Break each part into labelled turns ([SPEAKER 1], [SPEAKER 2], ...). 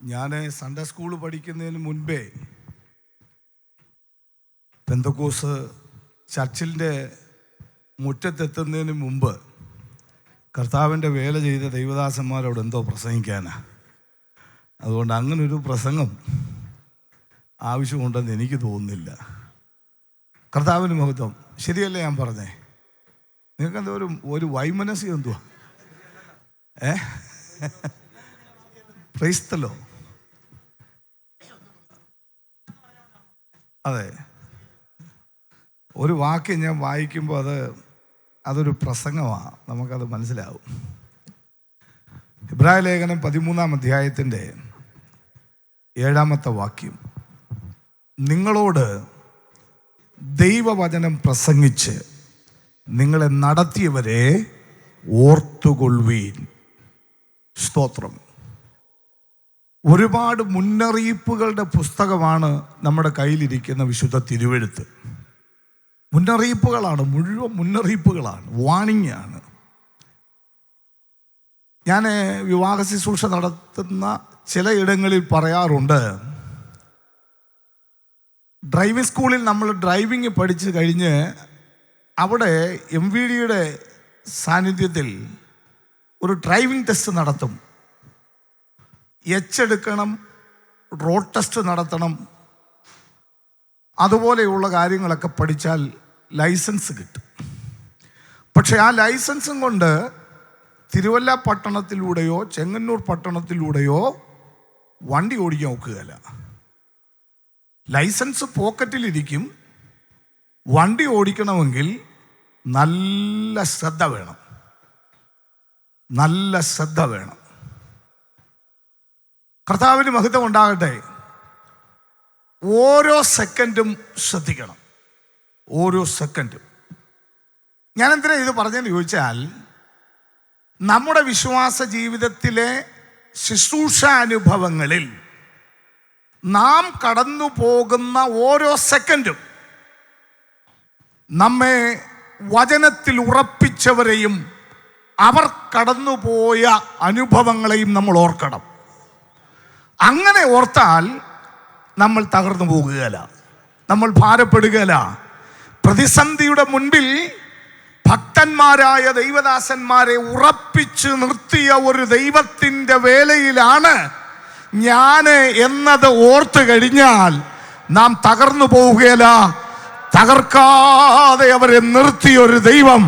[SPEAKER 1] ഞാൻ Sunday school പഠിക്കുന്നതിന് മുൻപേ പെന്തക്കോസ് ചർച്ചിൻ്റെ മുറ്റത്തെത്തുന്നതിന് മുമ്പ് കർത്താവിൻ്റെ വേല ചെയ്ത ദൈവദാസന്മാരോട് എന്തോ പ്രസംഗിക്കാനാ. അതുകൊണ്ട് അങ്ങനൊരു പ്രസംഗം ആവശ്യമുണ്ടെന്ന് എനിക്ക് തോന്നുന്നില്ല. കർത്താവിന് മഹത്വം. ശരിയല്ലേ ഞാൻ പറഞ്ഞേ? നിങ്ങൾക്ക് എന്തോ ഒരു വൈമനസ്യം എന്തുവാ? ക്രൈസ്തലോ? അതെ, ഒരു വാക്യം ഞാൻ വായിക്കുമ്പോൾ അതൊരു പ്രസംഗമാണ്, നമുക്കത് മനസ്സിലാവും. ഇബ്രായ ലേഖനം 13-ാം അധ്യായത്തിൻ്റെ 7-ാമത്തെ വാക്യം: നിങ്ങളോട് ദൈവവചനം പ്രസംഗിച്ച് നിങ്ങളെ നടത്തിയവരെ ഓർത്തുകൊള്ളുവീൻ. സ്തോത്രം. ഒരുപാട് മുന്നറിയിപ്പുകളുടെ പുസ്തകമാണ് നമ്മുടെ കയ്യിലിരിക്കുന്ന വിശുദ്ധ തിരുവെഴുത്ത്. മുന്നറിയിപ്പുകളാണ്, മുഴുവൻ മുന്നറിയിപ്പുകളാണ്, വാണിംഗ് ആണ്. ഞാൻ വിവാഹ ശുശ്രൂഷ നടത്തുന്ന ചിലയിടങ്ങളിൽ പറയാറുണ്ട്, ഡ്രൈവിംഗ് സ്കൂളിൽ നമ്മൾ ഡ്രൈവിംഗ് പഠിച്ചു കഴിഞ്ഞ് അവിടെ MVDയുടെ സാന്നിധ്യത്തിൽ ഒരു ഡ്രൈവിംഗ് ടെസ്റ്റ് നടത്തും. എടുക്കണം, റോഡ് ടെസ്റ്റ് നടത്തണം. അതുപോലെയുള്ള കാര്യങ്ങളൊക്കെ പഠിച്ചാൽ ലൈസൻസ് കിട്ടും. പക്ഷെ ആ ലൈസൻസും കൊണ്ട് തിരുവല്ല പട്ടണത്തിലൂടെയോ ചെങ്ങന്നൂർ പട്ടണത്തിലൂടെയോ വണ്ടി ഓടിക്കാൻ ഒക്കുകയില്ല. ലൈസൻസ് പോക്കറ്റിലിരിക്കും. വണ്ടി ഓടിക്കണമെങ്കിൽ നല്ല ശ്രദ്ധ വേണം, നല്ല ശ്രദ്ധ വേണം. കർത്താവിന് മഹത്വം ഉണ്ടാകട്ടെ. ഓരോ സെക്കൻഡും ശ്രദ്ധിക്കണം, ഓരോ സെക്കൻഡും. ഞാൻ എന്തിനാ ഇത് പറഞ്ഞെന്ന് ചോദിച്ചാൽ, നമ്മുടെ വിശ്വാസ ജീവിതത്തിലെ ശുശ്രൂഷാനുഭവങ്ങളിൽ നാം കടന്നു പോകുന്ന ഓരോ സെക്കൻഡും നമ്മെ വചനത്തിൽ ഉറപ്പിച്ചവരെയും അവർ കടന്നുപോയ അനുഭവങ്ങളെയും നമ്മൾ ഓർക്കണം. അങ്ങനെ ഓർത്താൽ നമ്മൾ തകർന്നു പോകുകയില്ല, നമ്മൾ ഭാരപ്പെടുകയില്ല. പ്രതിസന്ധിയുടെ മുൻപിൽ ഭക്തന്മാരായ ദൈവദാസന്മാരെ ഉറപ്പിച്ച് നിർത്തിയ ഒരു ദൈവത്തിൻ്റെ വേലയിലാണ് ഞാൻ എന്നത് ഓർത്തു കഴിഞ്ഞാൽ നാം തകർന്നു പോവുകയില്ല. തകർക്കാതെ അവരെ നിർത്തിയൊരു ദൈവം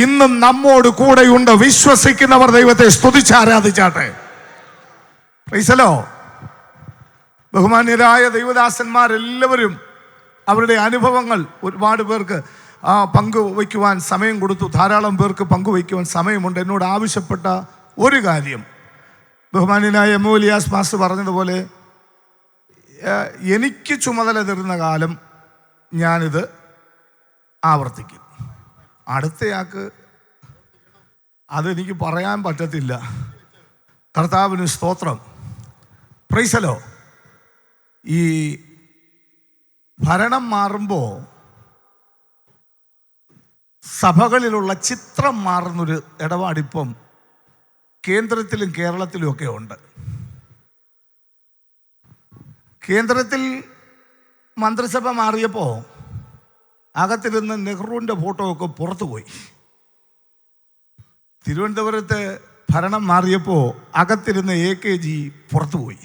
[SPEAKER 1] ഇന്നും നമ്മോട് കൂടെയുണ്ട്. വിശ്വസിക്കുന്നവർ ദൈവത്തെ സ്തുതിച്ച് ആരാധിച്ചാട്ടെ. പ്രൈസലോ. ബഹുമാന്യരായ ദൈവദാസന്മാരെല്ലാവരും അവരുടെ അനുഭവങ്ങൾ ഒരുപാട് പേർക്ക് പങ്കുവയ്ക്കുവാൻ സമയം കൊടുത്തു. ധാരാളം പേർക്ക് പങ്കുവയ്ക്കുവാൻ സമയമുണ്ട്. എന്നോട് ആവശ്യപ്പെട്ട ഒരു കാര്യം, ബഹുമാന്യനായ എമോലിയാസ് മാസ്റ്റർ പറഞ്ഞതുപോലെ, എനിക്ക് ചുമതല തരുന്ന കാലം ഞാനിത് ആവർത്തിക്കും. അടുത്തയാൾക്ക് അതെനിക്ക് പറയാൻ പറ്റത്തില്ല. കർത്താവിന് സ്തോത്രം. പ്രൈസലോ. ഈ ഭരണം മാറുമ്പോൾ സഭകളിലുള്ള ചിത്രം മാറുന്നൊരു ഇടപാടിപ്പം കേന്ദ്രത്തിലും കേരളത്തിലും ഒക്കെ ഉണ്ട്. കേന്ദ്രത്തിൽ മന്ത്രിസഭ മാറിയപ്പോൾ അകത്തിരുന്ന് നെഹ്റുവിൻ്റെ ഫോട്ടോ ഒക്കെ പുറത്തു പോയി. തിരുവനന്തപുരത്ത് ഭരണം മാറിയപ്പോൾ അകത്തിരുന്ന് AKG പുറത്തു പോയി.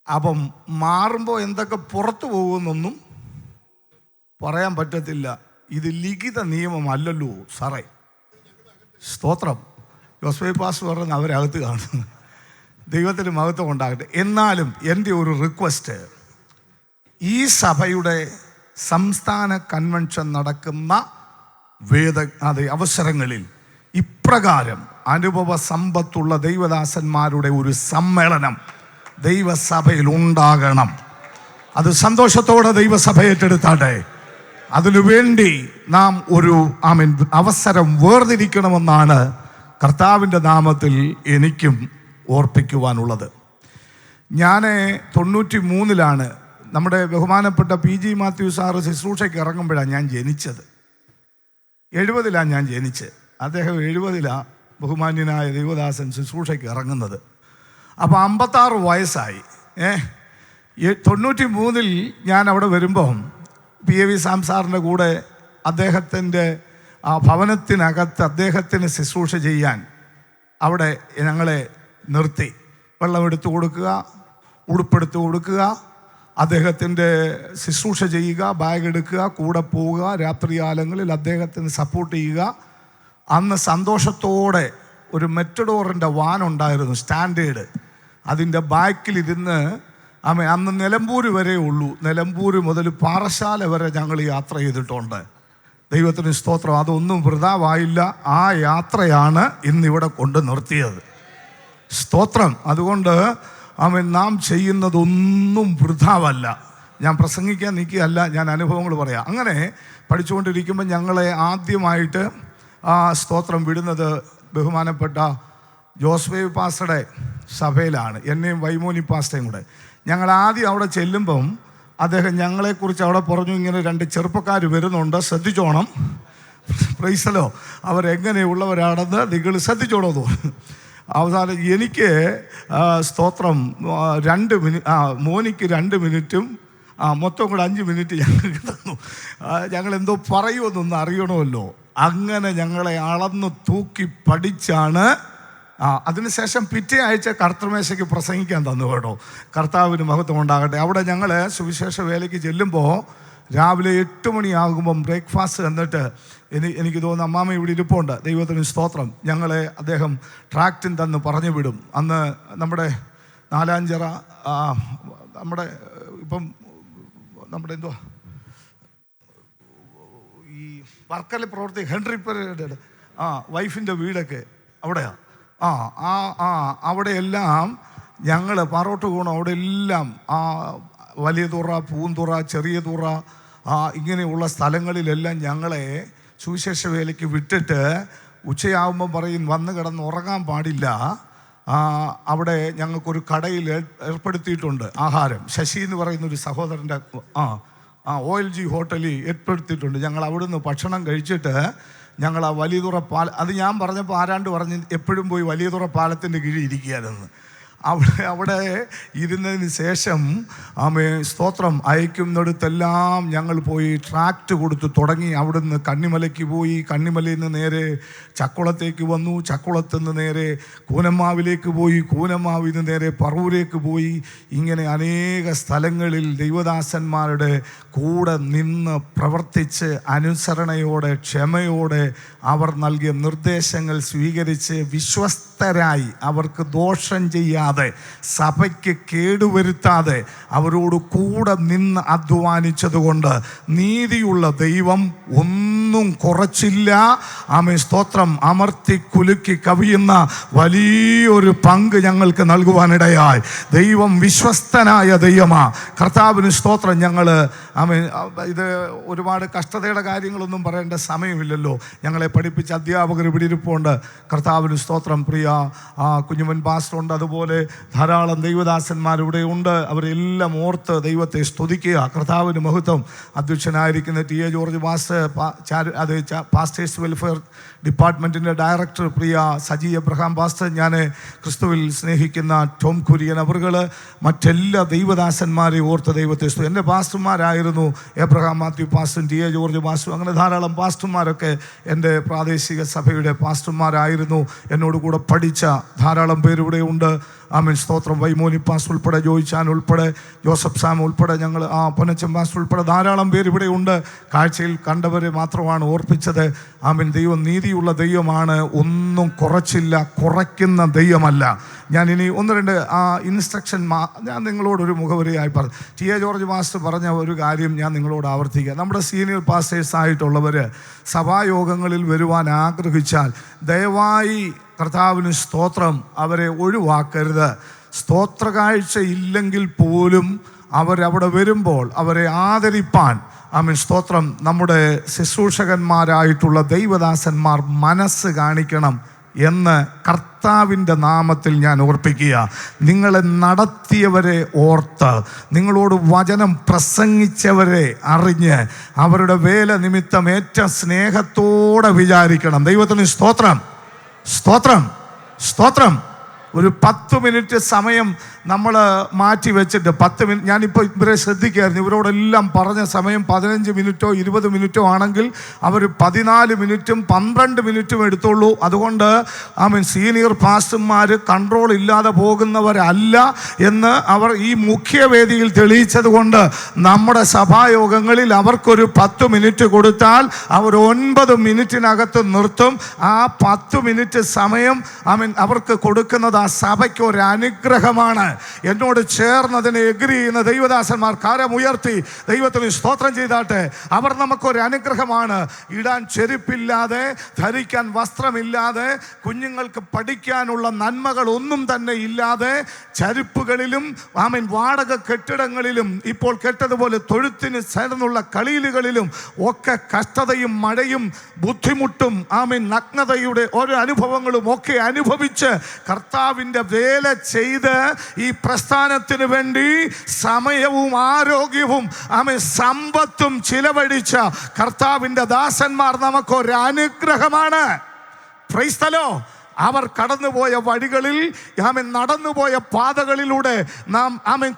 [SPEAKER 1] അപ്പം മാറുമ്പോൾ എന്തൊക്കെ പുറത്തു പോകുമെന്നൊന്നും പറയാൻ പറ്റത്തില്ല. ഇത് ലിഖിത നിയമമല്ലല്ലോ സാറേ. സ്തോത്രം. ജോസഫ് പാസ്റ്റർ പറഞ്ഞ് അവരകത്ത് കാണുന്നു. ദൈവത്തിന് മഹത്വം ഉണ്ടാകട്ടെ. എന്നാലും എൻ്റെ ഒരു റിക്വസ്റ്റ്, ഈ സഭയുടെ സംസ്ഥാന കൺവെൻഷൻ നടക്കുന്ന അവസരങ്ങളിൽ ഇപ്രകാരം അനുഭവ സമ്പത്തുള്ള ദൈവദാസന്മാരുടെ ഒരു സമ്മേളനം ദൈവസഭയിൽ ഉണ്ടാകണം. അത് സന്തോഷത്തോടെ ദൈവസഭ ഏറ്റെടുത്താട്ടെ. അതിനുവേണ്ടി നാം ഒരു അവസരം വേർതിരിക്കണമെന്നാണ് കർത്താവിൻ്റെ നാമത്തിൽ എനിക്കും ഓർപ്പിക്കുവാനുള്ളത്. ഞാൻ 93-ലാണ് നമ്മുടെ ബഹുമാനപ്പെട്ട PG മാത്യു സാറ് ശുശ്രൂഷയ്ക്ക് ഇറങ്ങുമ്പോഴാണ് ഞാൻ ജനിച്ചത്. 70-ലാണ് ഞാൻ ജനിച്ചത്. അദ്ദേഹം 70-ലാണ് ബഹുമാന്യനായ ദൈവദാസൻ ശുശ്രൂഷയ്ക്ക് ഇറങ്ങുന്നത്. അപ്പോൾ 56 വയസ്സായി. 93 ഞാൻ അവിടെ വരുമ്പം PAV സാം സാറിൻ്റെ കൂടെ അദ്ദേഹത്തിൻ്റെ ഭവനത്തിനകത്ത് അദ്ദേഹത്തിന് ശുശ്രൂഷ ചെയ്യാൻ അവിടെ ഞങ്ങളെ നിർത്തി. വെള്ളമെടുത്ത് കൊടുക്കുക, ഉടുപ്പെടുത്ത് കൊടുക്കുക, അദ്ദേഹത്തിൻ്റെ ശുശ്രൂഷ ചെയ്യുക, ബാഗ് എടുക്കുക, കൂടെ പോവുക, രാത്രികാലങ്ങളിൽ അദ്ദേഹത്തിന് സപ്പോർട്ട് ചെയ്യുക. അന്ന് സന്തോഷത്തോടെ ഒരു മെറ്റഡോറിൻ്റെ വാനുണ്ടായിരുന്നു, സ്റ്റാൻഡേർഡ്. അതിൻ്റെ ബാക്കിലിരുന്ന് അന്ന് നിലമ്പൂർ വരെ ഉള്ളൂ, നിലമ്പൂർ മുതൽ പാറശാല വരെ ഞങ്ങൾ യാത്ര ചെയ്തിട്ടുണ്ട്. ദൈവത്തിന് സ്തോത്രം. അതൊന്നും വൃഥാവായില്ല. ആ യാത്രയാണ് ഇന്നിവിടെ കൊണ്ട് നിർത്തിയത്. സ്തോത്രം. അതുകൊണ്ട് നാം ചെയ്യുന്നതൊന്നും വൃഥാവല്ല. ഞാൻ പ്രസംഗിക്കാൻ നിൽക്കുകയല്ല, ഞാൻ അനുഭവങ്ങൾ പറയാം. അങ്ങനെ പഠിച്ചുകൊണ്ടിരിക്കുമ്പോൾ ഞങ്ങളെ ആദ്യമായിട്ട് സ്തോത്രം വിടുന്നത് ബഹുമാനപ്പെട്ട ജോസഫ് പാസ്റ്ററുടെ സഭയിലാണ്, എന്നെയും വൈമോനി പാസ്റ്റയും കൂടെ. ഞങ്ങൾ ആദ്യം അവിടെ ചെല്ലുമ്പം അദ്ദേഹം ഞങ്ങളെക്കുറിച്ച് അവിടെ പറഞ്ഞു, ഇങ്ങനെ 2 ചെറുപ്പക്കാർ വരുന്നുണ്ട്, ശ്രദ്ധിച്ചോണം. പ്രൈസലോ, അവരെങ്ങനെയുള്ളവരാണെന്ന് നിങ്ങൾ ശ്രദ്ധിച്ചോണോ തോന്നുന്നു. അവസാനം എനിക്ക് സ്തോത്രം 2 മിനിറ്റ്, മോനിക്ക് 2 മിനിറ്റും മൊത്തം കൂടെ 5 മിനിറ്റ് ഞങ്ങൾക്ക് തന്നു. ഞങ്ങളെന്തോ പറയുമെന്നൊന്ന് അറിയണമല്ലോ. അങ്ങനെ ഞങ്ങളെ അളന്ന് തൂക്കി പഠിച്ചാണ്. അതിനുശേഷം പിറ്റേ ആഴ്ച കർത്തൃമേശയ്ക്ക് പ്രസംഗിക്കാൻ തന്നു കേട്ടോ. കർത്താവിന് മഹത്വം ഉണ്ടാകട്ടെ. അവിടെ ഞങ്ങൾ സുവിശേഷ വേലയ്ക്ക് ചെല്ലുമ്പോൾ രാവിലെ 8 മണിയാകുമ്പം ബ്രേക്ക്ഫാസ്റ്റ് തന്നിട്ട് എനിക്ക് തോന്നുന്നു അമ്മാമ്മ ഇവിടെ ഇരിപ്പുണ്ട്. ദൈവത്തിന് സ്തോത്രം. ഞങ്ങളെ അദ്ദേഹം ട്രാക്റ്റും തന്ന് പറഞ്ഞു വിടും. അന്ന് നമ്മുടെ നാലാഞ്ചിറ നമ്മുടെ ഇപ്പം നമ്മുടെ എന്തുവാ ഈ വർക്കല പ്രവർത്തി ഹെൻറി പെരേരയുടെ വൈഫിൻ്റെ വീടൊക്കെ അവിടെയാണ്. അവിടെയെല്ലാം ഞങ്ങൾ പാറോട്ട് കൂണം, അവിടെ എല്ലാം വലിയ തുറ, പൂന്തുറ, ചെറിയ തുറ, ഇങ്ങനെയുള്ള സ്ഥലങ്ങളിലെല്ലാം ഞങ്ങളെ സുവിശേഷ വേലയ്ക്ക് വിട്ടിട്ട് ഉച്ചയാകുമ്പം പറയും വന്ന് കിടന്ന് ഉറങ്ങാൻ പാടില്ല. അവിടെ ഞങ്ങൾക്കൊരു കടയിൽ ഏർപ്പെടുത്തിയിട്ടുണ്ട് ആഹാരം. ശശി എന്ന് പറയുന്നൊരു സഹോദരൻ്റെ OLG ഹോട്ടലിൽ ഏർപ്പെടുത്തിയിട്ടുണ്ട്. ഞങ്ങൾ അവിടുന്ന് ഭക്ഷണം കഴിച്ചിട്ട് ഞങ്ങൾ ആ വലിയതുറ അത് ഞാൻ പറഞ്ഞപ്പോൾ ആരാണ്ട് പറഞ്ഞ് എപ്പോഴും പോയി വലിയതുറ പാലത്തിൻ്റെ കീഴിൽ ഇരിക്കുകയായിരുന്നു. അവിടെ ഇരുന്നതിന് ശേഷം സ്തോത്രം അയക്കുന്നിടത്തെല്ലാം ഞങ്ങൾ പോയി ട്രാക്റ്റ് കൊടുത്ത് തുടങ്ങി. അവിടുന്ന് കന്നിമലയ്ക്ക് പോയി, കന്നിമലയിൽ നിന്ന് നേരെ ചക്കുളത്തേക്ക് വന്നു, ചക്കുളത്ത് നിന്ന് നേരെ കൂനമ്മാവിലേക്ക് പോയി, കൂനമ്മാവിൽ നിന്ന് നേരെ പറവൂരേക്ക് പോയി. ഇങ്ങനെ അനേക സ്ഥലങ്ങളിൽ ദൈവദാസന്മാരുടെ കൂടെ നിന്ന് പ്രവർത്തിച്ച് അനുസരണയോടെ ക്ഷമയോടെ അവർ നൽകിയ നിർദ്ദേശങ്ങൾ സ്വീകരിച്ച് വിശ്വസ്തരായി അവർക്ക് ദോഷം ചെയ്യാതെ സഭയ്ക്ക് കേടുവരുത്താതെ അവരോട് കൂടെ നിന്ന് അധ്വാനിച്ചതുകൊണ്ട് നീതിയുള്ള ദൈവം ഒന്നും കുറച്ചില്ല. സ്തോത്രം. അമർത്തി കുലുക്കി കവിയുന്ന വലിയൊരു പങ്ക് ഞങ്ങൾക്ക് നൽകുവാനിടയായി. ദൈവം വിശ്വസ്തനായ ദൈവമാ. കർത്താവിന് സ്തോത്രം. ഞങ്ങൾ ഇത് ഒരുപാട് കഷ്ടതയുടെ കാര്യങ്ങളൊന്നും പറയേണ്ട സമയമില്ലല്ലോ. ഞങ്ങളെ പഠിപ്പിച്ച അധ്യാപകർ ഇവിടെ ഇരിപ്പുണ്ട്. കർത്താവിന് സ്തോത്രം. പ്രിയ കുഞ്ഞുമൻ പാസ്റ്ററുണ്ട്, അതുപോലെ ധാരാളം ദൈവദാസന്മാരിവിടെ ഉണ്ട്. അവരെല്ലാം ഓർത്ത് ദൈവത്തെ സ്തുതിക്കുക. കർത്താവിന് മഹത്വം. അധ്യക്ഷനായിരിക്കുന്ന TA ജോർജ് പാസ്റ്റർ, അത് പാസ്റ്റേഴ്സ് വെൽഫെയർ ഡിപ്പാർട്ട്മെൻറ്റിൻ്റെ ഡയറക്ടർ പ്രിയ സജി എബ്രഹാം പാസ്റ്റർ, ഞാൻ ക്രിസ്തുവിൽ സ്നേഹിക്കുന്ന ടോം കുര്യൻ അവറുകൾ, മറ്റെല്ലാ ദൈവദാസന്മാരെയും ഓർത്ത് ദൈവത്തെ സ്തുതി. എൻ്റെ പാസ്റ്റർമാരായിരുന്നു എബ്രഹാം മാത്യു പാസ്റ്ററും TA ജോർജ് പാസ്റ്ററും. അങ്ങനെ ധാരാളം പാസ്റ്റർമാരൊക്കെ എൻ്റെ പ്രാദേശിക സഭയുടെ പാസ്റ്റർമാരായിരുന്നു. എന്നോട് കൂടെ പഠിച്ച ധാരാളം പേരിവിടെ ഉണ്ട്. സ്തോത്രം. വൈമോനി പാസ്റ്റർ ഉൾപ്പെടെ, ജോയിച്ചാൻ ഉൾപ്പെടെ, ജോസഫ് സാം ഉൾപ്പെടെ, ഞങ്ങൾ പൊന്നച്ചൻ പാസ്റ്റർ ഉൾപ്പെടെ ധാരാളം പേര് ഇവിടെ ഉണ്ട്. കാഴ്ചയിൽ കണ്ടവരെ മാത്രമാണ് ഓർപ്പിച്ചത്. ദൈവം നീതിയുള്ള ദൈവമാണ്, ഒന്നും കുറച്ചില്ല, കുറയ്ക്കുന്ന ദൈവമല്ല. ഞാൻ ഇനി 1-2 ഇൻസ്ട്രക്ഷൻ ഞാൻ നിങ്ങളോടൊരു മുഖവരിയായി പറഞ്ഞു. TA ജോർജ് പാസ്റ്റർ പറഞ്ഞ ഒരു കാര്യം ഞാൻ നിങ്ങളോട് ആവർത്തിക്കുക. നമ്മുടെ സീനിയർ പാസ്റ്റേഴ്സ് ആയിട്ടുള്ളവർ സഭായോഗങ്ങളിൽ വരുവാൻ ആഗ്രഹിച്ചാൽ ദയവായി കർത്താവിന് സ്തോത്രം അവരെ ഒഴിവാക്കരുത്. സ്തോത്ര കാഴ്ച ഇല്ലെങ്കിൽ പോലും അവരവിടെ വരുമ്പോൾ അവരെ ആദരിപ്പാൻ സ്തോത്രം നമ്മുടെ ശുശ്രൂഷകന്മാരായിട്ടുള്ള ദൈവദാസന്മാർ മനസ്സ് കാണിക്കണം എന്ന് കർത്താവിൻ്റെ നാമത്തിൽ ഞാൻ ഓർപ്പിക്കുക. നിങ്ങളെ നടത്തിയവരെ ഓർത്ത്, നിങ്ങളോട് വചനം പ്രസംഗിച്ചവരെ അറിഞ്ഞ് അവരുടെ വേല നിമിത്തം ഏറ്റവും സ്നേഹത്തോടെ വിചാരിക്കണം. ദൈവത്തിന് സ്തോത്രം, സ്തോത്രം, സ്തോത്രം. ഒരു 10 മിനിറ്റ് സമയം നമ്മൾ മാറ്റി വെച്ചിട്ട് 10 മിനിറ്റ്, ഞാനിപ്പോൾ ഇവരെ ശ്രദ്ധിക്കുകയായിരുന്നു, ഇവരോടെല്ലാം പറഞ്ഞ സമയം 15 മിനിറ്റോ 20 മിനിറ്റോ ആണെങ്കിൽ അവർ 14 മിനിറ്റും 12 മിനിറ്റും എടുത്തുള്ളൂ. അതുകൊണ്ട് സീനിയർ പാസ്റ്റർമാർ കൺട്രോൾ ഇല്ലാതെ പോകുന്നവരല്ല എന്ന് അവർ ഈ മുഖ്യവേദിയിൽ തെളിയിച്ചത് കൊണ്ട് നമ്മുടെ സഭായോഗങ്ങളിൽ അവർക്കൊരു 10 മിനിറ്റ് കൊടുത്താൽ അവർ 9 മിനിറ്റിനകത്ത് നിർത്തും. ആ 10 മിനിറ്റ് സമയം അവർക്ക് കൊടുക്കുന്നത് ആ സഭയ്ക്ക് ഒരു അനുഗ്രഹമാണ്. എന്നോട് ചേർന്നതിനെ എഗ്രി ചെയ്യുന്ന ദൈവദാസന്മാർ കരമുയർത്തി ദൈവത്തിന് സ്തോത്രം ചെയ്താട്ടെ. അവർ നമുക്കൊരു അനുഗ്രഹമാണ്. ഇടാൻ ചെരുപ്പില്ലാതെ, ധരിക്കാൻ വസ്ത്രമില്ലാതെ, കുഞ്ഞുങ്ങൾക്ക് പഠിക്കാനുള്ള നന്മകൾ ഒന്നും തന്നെ ഇല്ലാതെ, ചരിപ്പുകളിലും വാടക കെട്ടിടങ്ങളിലും ഇപ്പോൾ കെട്ടതുപോലെ തൊഴുത്തിന് ചേർന്നുള്ള കളിയിലുകളിലും ഒക്കെ കഷ്ടതയും മഴയും ബുദ്ധിമുട്ടും നഗ്നതയുടെ ഓരോ അനുഭവങ്ങളും ഒക്കെ അനുഭവിച്ച് കർത്താവിൻ്റെ വേല ചെയ്ത് ഈ പ്രസ്ഥാനത്തിന് വേണ്ടി സമയവും ആരോഗ്യവും സമ്പത്തും ചിലവഴിച്ച കർത്താവിൻ്റെ ദാസന്മാർ നമുക്കൊരു അനുഗ്രഹമാണ്. Price the Lord. അവർ കടന്നുപോയ വഴികളിൽ, നടന്നുപോയ പാതകളിലൂടെ നാം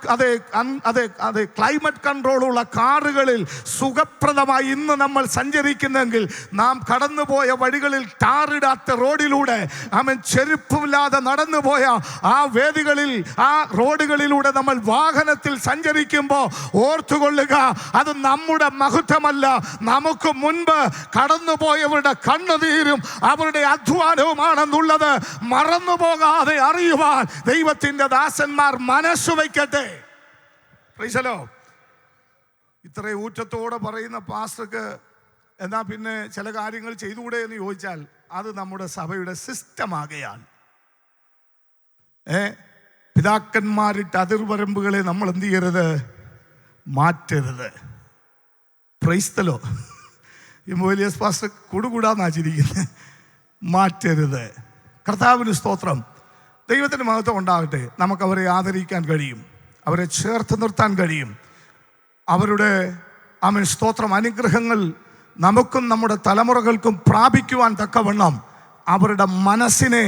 [SPEAKER 1] അതെ ക്ലൈമറ്റ് കൺട്രോളുള്ള കാറുകളിൽ സുഖപ്രദമായി ഇന്ന് നമ്മൾ സഞ്ചരിക്കുന്നെങ്കിൽ, നാം കടന്നുപോയ വഴികളിൽ ടാറിടാത്ത റോഡിലൂടെ ചെരുപ്പില്ലാതെ നടന്നുപോയ ആ വേദികളിൽ, ആ റോഡുകളിലൂടെ നമ്മൾ വാഹനത്തിൽ സഞ്ചരിക്കുമ്പോൾ ഓർത്തുകൊള്ളുക, അത് നമ്മുടെ മഹത്വമല്ല, നമുക്ക് മുൻപ് കടന്നുപോയവരുടെ കണ്ണുനീരും അവരുടെ അധ്വാനവുമാണെന്നുള്ള മറന്നുപോകാതെ അറിയുവാൻ ദൈവത്തിന്റെ ദാസന്മാർ മനസ്സു വയ്ക്കട്ടെ. Price the Lord. ഇത്ര ഊറ്റത്തോടെ പറയുന്ന പാസ്റ്റർക്ക് എന്നാ പിന്നെ ചില കാര്യങ്ങൾ ചെയ്തുകൂടെ എന്ന് ചോദിച്ചാൽ അത് നമ്മുടെ സഭയുടെ സിസ്റ്റമാകയാൽ പിതാക്കന്മാരിട്ട് അതിർവരമ്പുകളെ നമ്മൾ എന്ത് ചെയ്യരുത്, മാറ്റരുത്. Praise the lord. ഇമോലിയസ് പാസ്റ്റർ കൂടുകൂടാന്നാച്ചിരിക്കുന്നത്, മാറ്റരുത്. കർത്താവിന് സ്തോത്രം. ദൈവത്തിന് മഹത്വം ഉണ്ടാകട്ടെ. നമുക്കവരെ ആദരിക്കാൻ കഴിയും, അവരെ ചേർത്ത് നിർത്താൻ കഴിയും. അവരുടെ സ്തോത്രം അനുഗ്രഹങ്ങൾ നമുക്കും നമ്മുടെ തലമുറകൾക്കും പ്രാപിക്കുവാൻ തക്കവണ്ണം അവരുടെ മനസ്സിനെ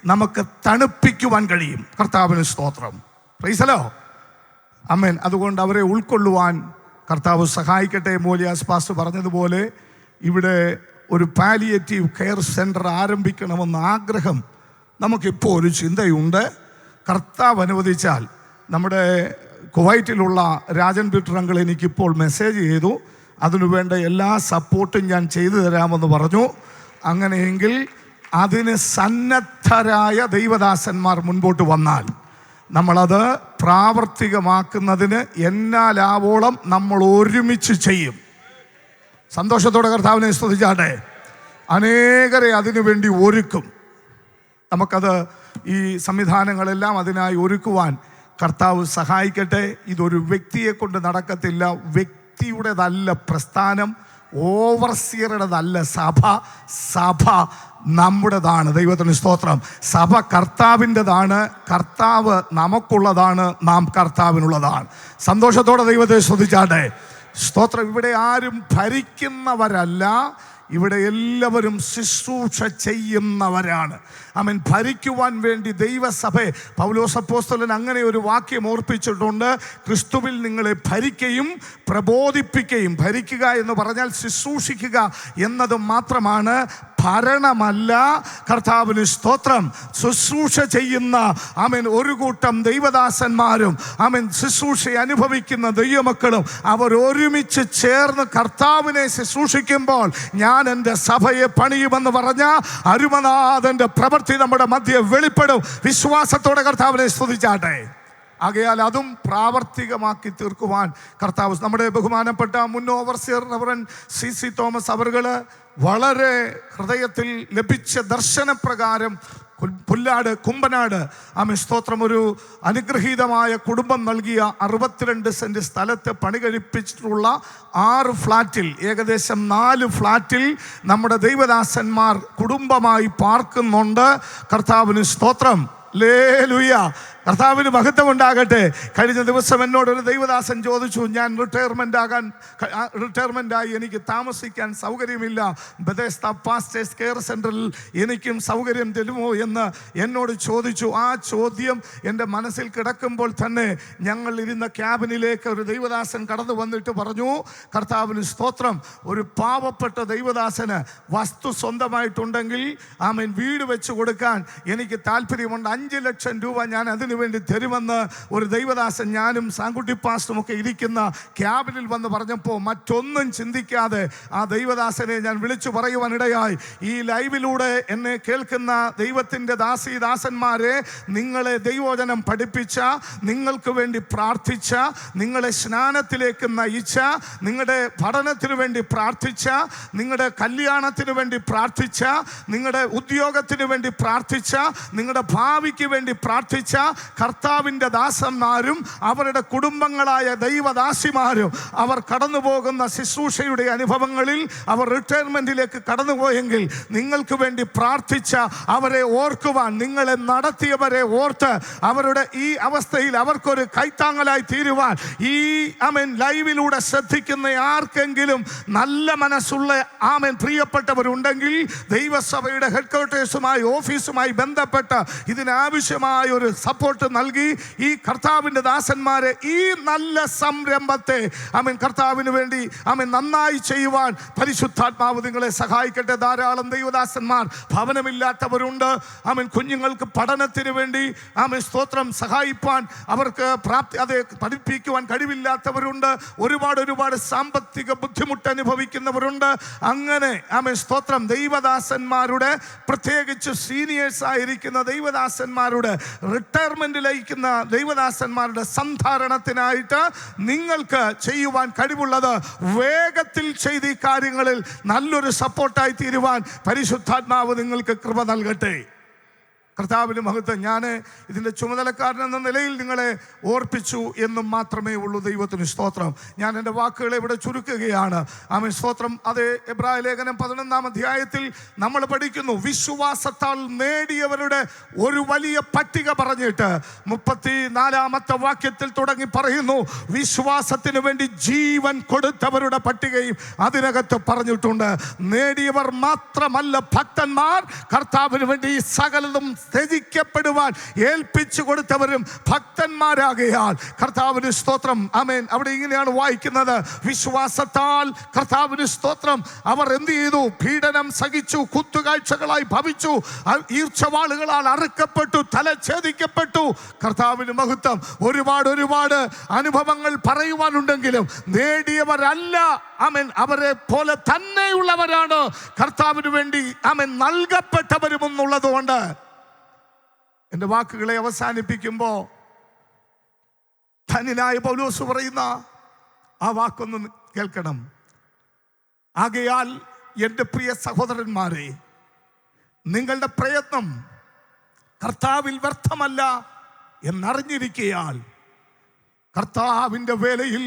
[SPEAKER 1] നമുക്ക് തണുപ്പിക്കുവാൻ കഴിയും. കർത്താവിന് സ്തോത്രം. Praise the lord. ആമേൻ. അതുകൊണ്ട് അവരെ ഉൾക്കൊള്ളുവാൻ കർത്താവ് സഹായിക്കട്ടെ. മോലിയാസ് പാസ്റ്റർ പറഞ്ഞതുപോലെ ഇവിടെ ഒരു പാലിയേറ്റീവ് കെയർ സെൻറ്റർ ആരംഭിക്കണമെന്ന ആഗ്രഹം നമുക്കിപ്പോൾ ഒരു ചിന്തയുണ്ട്. കർത്താവ് അനുവദിച്ചാൽ നമ്മുടെ കുവൈറ്റിലുള്ള രാജൻ പീറ്റർ അങ്കിൾ എനിക്കിപ്പോൾ മെസ്സേജ് ചെയ്തു, അതിനുവേണ്ട എല്ലാ സപ്പോർട്ടും ഞാൻ ചെയ്തു തരാമെന്ന് പറഞ്ഞു. അങ്ങനെയെങ്കിൽ അതിന് സന്നദ്ധരായ ദൈവദാസന്മാർ മുൻപോട്ട് വന്നാൽ നമ്മളത് പ്രാവർത്തികമാക്കുന്നതിന് എന്നാലാവോളം നമ്മൾ ഒരുമിച്ച് ചെയ്യും. സന്തോഷത്തോടെ കർത്താവിനെ സ്തുതിച്ചാട്ടെ. അനേകരെ അതിനു വേണ്ടി ഒരുക്കും. നമുക്കത് ഈ സംവിധാനങ്ങളെല്ലാം അതിനായി ഒരുക്കുവാൻ കർത്താവ് സഹായിക്കട്ടെ. ഇതൊരു വ്യക്തിയെ കൊണ്ട് നടക്കത്തില്ല. വ്യക്തിയുടേതല്ല പ്രസ്ഥാനം, ഓവർസിയറുടേതല്ല സഭ. സഭ നമ്മുടേതാണ്. ദൈവത്തിന് സ്തോത്രം. സഭ കർത്താവിൻ്റെതാണ്, കർത്താവ് നമുക്കുള്ളതാണ്, നാം കർത്താവിനുള്ളതാണ്. സന്തോഷത്തോടെ ദൈവത്തെ സ്തുതിച്ചാട്ടെ. സ്തോത്രം. ഇവിടെ ആരും ഭരിക്കുന്നവരല്ല, ഇവിടെ എല്ലാവരും ശുശ്രൂഷ ചെയ്യുന്നവരാണ്. ആമേൻ. ഭരിക്കുവാൻ വേണ്ടി ദൈവസഭയെ പൗലോസ് അപ്പോസ്തലൻ അങ്ങനെ ഒരു വാക്യം ഓർപ്പിച്ചിട്ടുണ്ട്, ക്രിസ്തുവിൽ നിങ്ങളെ ഭരിക്കുകയും പ്രബോധിപ്പിക്കുകയും. ഭരിക്കുക എന്ന് പറഞ്ഞാൽ ശുശ്രൂഷിക്കുക എന്നത് മാത്രമാണ്, ഭരണമല്ല. കർത്താവിന് സ്തോത്രം. ശുശ്രൂഷ ചെയ്യുന്ന ഒരു കൂട്ടം ദൈവദാസന്മാരും ശുശ്രൂഷ അനുഭവിക്കുന്ന ദൈവമക്കളും അവർ ഒരുമിച്ച് ചേർന്ന് കർത്താവിനെ ശുശ്രൂഷിക്കുമ്പോൾ ഞാൻ എൻ്റെ സഭയെ പണിയുമെന്ന് പറഞ്ഞ അരുമനാഥന്റെ പ്രവൃത്തി നമ്മുടെ മധ്യേ വെളിപ്പെടും. വിശ്വാസത്തോടെ കർത്താവിനെ സ്തുതിച്ചാട്ടെ. ആകയാൽ അതും പ്രാവർത്തികമാക്കി തീർക്കുവാൻ കർത്താവ്. നമ്മുടെ ബഹുമാനപ്പെട്ട മുൻ ഓവർസിയർ റവറൻഡ് CC തോമസ് അവറുകൾ വളരെ ഹൃദയത്തിൽ ലഭിച്ച ദർശനപ്രകാരം പുല്ലാട് കുമ്പനാട് സ്തോത്രം ഒരു അനുഗ്രഹീതമായ കുടുംബം നൽകിയ 62 സെന്റ് സ്ഥലത്ത് പണി കഴിപ്പിച്ചിട്ടുള്ള 6 ഫ്ലാറ്റിൽ, ഏകദേശം 4 ഫ്ലാറ്റിൽ നമ്മുടെ ദൈവദാസന്മാർ കുടുംബമായി പാർക്കുന്നുണ്ട്. കർത്താവിന് സ്തോത്രം. ഹല്ലേലൂയ. കർത്താവിന് മഹത്വം ഉണ്ടാകട്ടെ. കഴിഞ്ഞ ദിവസം എന്നോടൊരു ദൈവദാസൻ ചോദിച്ചു, ഞാൻ റിട്ടയർമെൻ്റായി എനിക്ക് താമസിക്കാൻ സൗകര്യമില്ല, ബെഥെസ്ദ പാസ്റ്റേഴ്സ് കെയർ സെൻറ്ററിൽ എനിക്കും സൗകര്യം തരുമോ എന്ന് എന്നോട് ചോദിച്ചു. ആ ചോദ്യം എൻ്റെ മനസ്സിൽ കിടക്കുമ്പോൾ തന്നെ ഞങ്ങൾ ഇരുന്ന ക്യാബിനിലേക്ക് ഒരു ദൈവദാസൻ കടന്നു വന്നിട്ട് പറഞ്ഞു, കർത്താവിന് സ്തോത്രം, ഒരു പാവപ്പെട്ട ദൈവദാസന് വസ്തു സ്വന്തമായിട്ടുണ്ടെങ്കിൽ ആമേൻ വീട് വെച്ച് കൊടുക്കാൻ എനിക്ക് താല്പര്യമുണ്ട്, 5 ലക്ഷം രൂപ ഞാൻ അതിന് വേണ്ടി തരുമെന്ന് ഒരു ദൈവദാസൻ ഞാനും സാങ്കുട്ടി പാസ്റ്ററും ഒക്കെ ഇരിക്കുന്ന ക്യാബിനിൽ വന്ന് പറഞ്ഞപ്പോൾ മറ്റൊന്നും ചിന്തിക്കാതെ ആ ദൈവദാസനെ ഞാൻ വിളിച്ചു പറയുവാനിടയായി. ഈ ലൈവിലൂടെ എന്നെ കേൾക്കുന്ന ദൈവത്തിൻ്റെ ദാസന്മാരെ, നിങ്ങളെ ദൈവവചനം പഠിപ്പിച്ച, നിങ്ങൾക്ക് വേണ്ടി പ്രാർത്ഥിച്ച, നിങ്ങളെ സ്നാനത്തിലേക്ക് നയിച്ച, നിങ്ങളുടെ പഠനത്തിന് വേണ്ടി പ്രാർത്ഥിച്ച, നിങ്ങളുടെ കല്യാണത്തിന് വേണ്ടി പ്രാർത്ഥിച്ച, നിങ്ങളുടെ ഉദ്യോഗത്തിന് വേണ്ടി പ്രാർത്ഥിച്ച, നിങ്ങളുടെ ഭാവിക്ക് വേണ്ടി പ്രാർത്ഥിച്ച കർത്താവിൻ്റെ ദാസന്മാരും അവരുടെ കുടുംബങ്ങളായ ദൈവദാസിമാരും അവർ കടന്നു പോകുന്ന ശുശ്രൂഷയുടെ അനുഭവങ്ങളിൽ അവർ റിട്ടയർമെൻറ്റിലേക്ക് കടന്നുപോയെങ്കിൽ നിങ്ങൾക്ക് വേണ്ടി പ്രാർത്ഥിച്ച അവരെ ഓർക്കുവാൻ, നിങ്ങളെ നടത്തിയവരെ ഓർത്ത് അവരുടെ ഈ അവസ്ഥയിൽ അവർക്കൊരു കൈത്താങ്ങലായി തീരുവാൻ ഈ ലൈവിലൂടെ ശ്രദ്ധിക്കുന്ന ആർക്കെങ്കിലും നല്ല മനസ്സുള്ള പ്രിയപ്പെട്ടവരുണ്ടെങ്കിൽ ദൈവസഭയുടെ ഹെഡ്ക്വാർട്ടേഴ്സുമായി ഓഫീസുമായി ബന്ധപ്പെട്ട് ഇതിനാവശ്യമായ ഒരു സപ്പോർട്ട് നൽകി ഈ കർത്താവിൻ്റെ ദാസന്മാരെ ഈ നല്ല സംരംഭത്തെ കർത്താവിന് വേണ്ടി നന്നായി ചെയ്യുവാൻ പരിശുദ്ധാത്മാവ് നിങ്ങളെ സഹായിക്കട്ടെ. ധാരാളം ദൈവദാസന്മാർ ഭവനമില്ലാത്തവരുണ്ട്. കുഞ്ഞുങ്ങൾക്ക് പഠനത്തിന് വേണ്ടി സ്തോത്രം സഹായിപ്പാൻ അവർക്ക് അത് പഠിപ്പിക്കുവാൻ കഴിവില്ലാത്തവരുണ്ട്. ഒരുപാട് സാമ്പത്തിക ബുദ്ധിമുട്ട് അനുഭവിക്കുന്നവരുണ്ട്. അങ്ങനെ സ്തോത്രം ദൈവദാസന്മാരുടെ, പ്രത്യേകിച്ച് സീനിയേഴ്സ് ആയിരിക്കുന്ന ദൈവദാസന്മാരുടെ, റിട്ടയർമെന്റിലയക്കുന്ന ദൈവദാസന്മാരുടെ സന്ധാരണത്തിനായിട്ട് നിങ്ങൾക്ക് ചെയ്യുവാൻ കഴിവുള്ളത് വേഗത്തിൽ ചെയ്ത് ഈ കാര്യങ്ങളിൽ നല്ലൊരു സപ്പോർട്ടായി തീരുവാൻ പരിശുദ്ധാത്മാവ് നിങ്ങൾക്ക് കൃപ നൽകട്ടെ. കർത്താവിന് മഹത്വം. ഞാൻ ഇതിൻ്റെ ചുമതലക്കാരൻ എന്ന നിലയിൽ നിങ്ങളെ ഓർപ്പിച്ചു എന്നും മാത്രമേ ഉള്ളൂ. ദൈവത്തിന് സ്തോത്രം. ഞാൻ എൻ്റെ വാക്കുകളെ ഇവിടെ ചുരുക്കുകയാണ്. സ്തോത്രം. അത് എബ്രായ ലേഖനം 11-ാം അധ്യായത്തിൽ നമ്മൾ പഠിക്കുന്നു. വിശ്വാസത്താൽ നേടിയവരുടെ ഒരു വലിയ പട്ടിക പറഞ്ഞിട്ട് 34-ാമത്തെ വാക്യത്തിൽ തുടങ്ങി പറയുന്നു, വിശ്വാസത്തിന് വേണ്ടി ജീവൻ കൊടുത്തവരുടെ പട്ടികയും അതിനകത്ത് പറഞ്ഞിട്ടുണ്ട്. നേടിയവർ മാത്രമല്ല ഭക്തന്മാർ, കർത്താവിന് വേണ്ടി സകലതും ത്യജിക്കപ്പെടുവാൻ ഏൽപ്പിച്ചു കൊടുത്തവരും ഭക്തന്മാരാകയാൽ കർത്താവിന് സ്തോത്രം. ആമേൻ. അവിടെ ഇങ്ങനെയാണ് വായിക്കുന്നത്, വിശ്വാസത്താൽ കർത്താവിന് സ്തോത്രം അവർ എന്ത് ചെയ്തു? പീഡനം സഹിച്ചു, കുത്തുകാഴ്ചകളായി ഭവിച്ചു, ഈർച്ചവാളുകളാൽ അറുക്കപ്പെട്ടു, തലഛേദിക്കപ്പെട്ടു. കർത്താവിന് മഹത്വം. ഒരുപാട് അനുഭവങ്ങൾ പറയുവാനുണ്ടെങ്കിലും നേടിയവരല്ല, അവരെ പോലെ തന്നെയുള്ളവരാണ് കർത്താവിന് വേണ്ടി നൽകപ്പെട്ടവരും എന്നുള്ളത് കൊണ്ട് എൻ്റെ വാക്കുകളെ അവസാനിപ്പിക്കുമ്പോൾ ധന്യനായ പൗലോസ് പറയുന്ന ആ വാക്കൊന്ന് കേൾക്കണം. ആകയാൽ എൻ്റെ പ്രിയ സഹോദരന്മാരെ, നിങ്ങളുടെ പ്രയത്നം കർത്താവിൽ വ്യർത്ഥമല്ല എന്നറിഞ്ഞിരിക്കയാൽ കർത്താവിൻ്റെ വേലയിൽ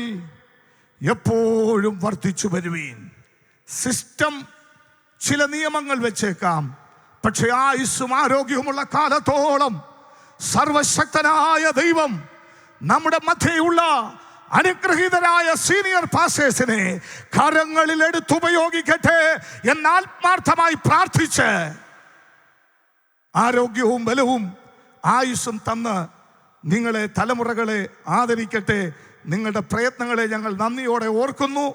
[SPEAKER 1] എപ്പോഴും വർദ്ധിച്ചു വരുവീൻ. സിസ്റ്റം ചില നിയമങ്ങൾ വെച്ചേക്കാം, പക്ഷെ ആയുസ്സും ആരോഗ്യവുമുള്ള കാലത്തോളം സർവശക്തനായ ദൈവം നമ്മുടെ മധ്യയുള്ള അനുഗ്രഹീതരായ സീനിയർ പാസ്റ്റേഴ്സിനെ കരങ്ങളിൽ എടുത്തുപയോഗിക്കട്ടെ എന്ന് ആത്മാർത്ഥമായി പ്രാർത്ഥിച്ച് ആരോഗ്യവും ബലവും ആയുസ്സും തന്ന് നിങ്ങളെ, തലമുറകളെ ആദരിക്കട്ടെ. നിങ്ങളുടെ പ്രയത്നങ്ങളെ ഞങ്ങൾ നന്ദിയോടെ ഓർക്കുന്നു.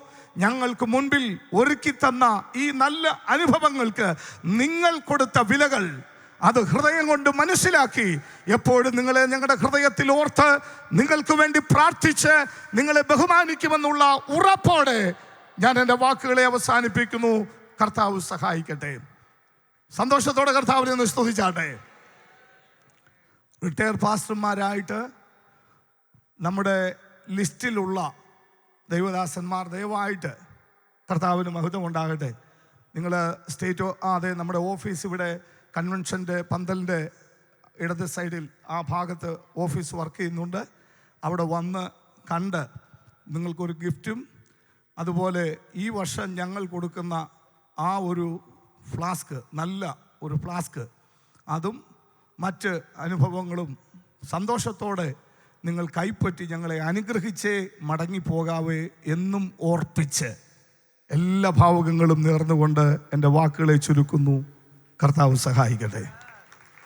[SPEAKER 1] ഞങ്ങൾക്ക് മുൻപിൽ ഒരുക്കി തന്ന ഈ നല്ല അനുഭവങ്ങൾക്ക് നിങ്ങൾ കൊടുത്ത വിലകൾ അത് ഹൃദയം കൊണ്ട് മനസ്സിലാക്കി എപ്പോഴും നിങ്ങളെ ഞങ്ങളുടെ ഹൃദയത്തിൽ ഓർത്ത് നിങ്ങൾക്ക് വേണ്ടി പ്രാർത്ഥിച്ച് നിങ്ങളെ ബഹുമാനിക്കുമെന്നുള്ള ഉറപ്പോടെ ഞാൻ എൻ്റെ വാക്കുകളെ അവസാനിപ്പിക്കുന്നു. കർത്താവ് സഹായിക്കട്ടെ. സന്തോഷത്തോടെ കർത്താവിനെ ഒന്ന് സ്തുതിച്ചാട്ടെ. റിട്ടയർ പാസ്റ്റർമാരായിട്ട് നമ്മുടെ ലിസ്റ്റിലുള്ള ദൈവദാസന്മാർ ദയവായിട്ട് കർത്താവിന് മഹത്വം ഉണ്ടാകട്ടെ. നിങ്ങൾ സ്റ്റേറ്റ് അതെ നമ്മുടെ ഓഫീസ് ഇവിടെ കൺവെൻഷൻ്റെ പന്തലിൻ്റെ ഇടത് സൈഡിൽ ആ ഭാഗത്ത് ഓഫീസ് വർക്ക് ചെയ്യുന്നുണ്ട്. അവിടെ വന്ന് കണ്ട് നിങ്ങൾക്കൊരു ഗിഫ്റ്റും അതുപോലെ ഈ വർഷം ഞങ്ങൾ കൊടുക്കുന്ന ആ ഒരു ഫ്ലാസ്ക്, നല്ല ഒരു ഫ്ലാസ്ക്, അതും മറ്റ് അനുഭവങ്ങളും സന്തോഷത്തോടെ നിങ്ങൾ കൈപ്പറ്റി ഞങ്ങളെ അനുഗ്രഹിച്ചേ മടങ്ങിപ്പോകാവേ എന്നും ഓർപ്പിച്ച് എല്ലാ ഭാവുകങ്ങളും നേർന്നുകൊണ്ട് എൻ്റെ വാക്കുകളെ ചുരുക്കുന്നു. കർത്താവ് സഹായിക്കട്ടെ.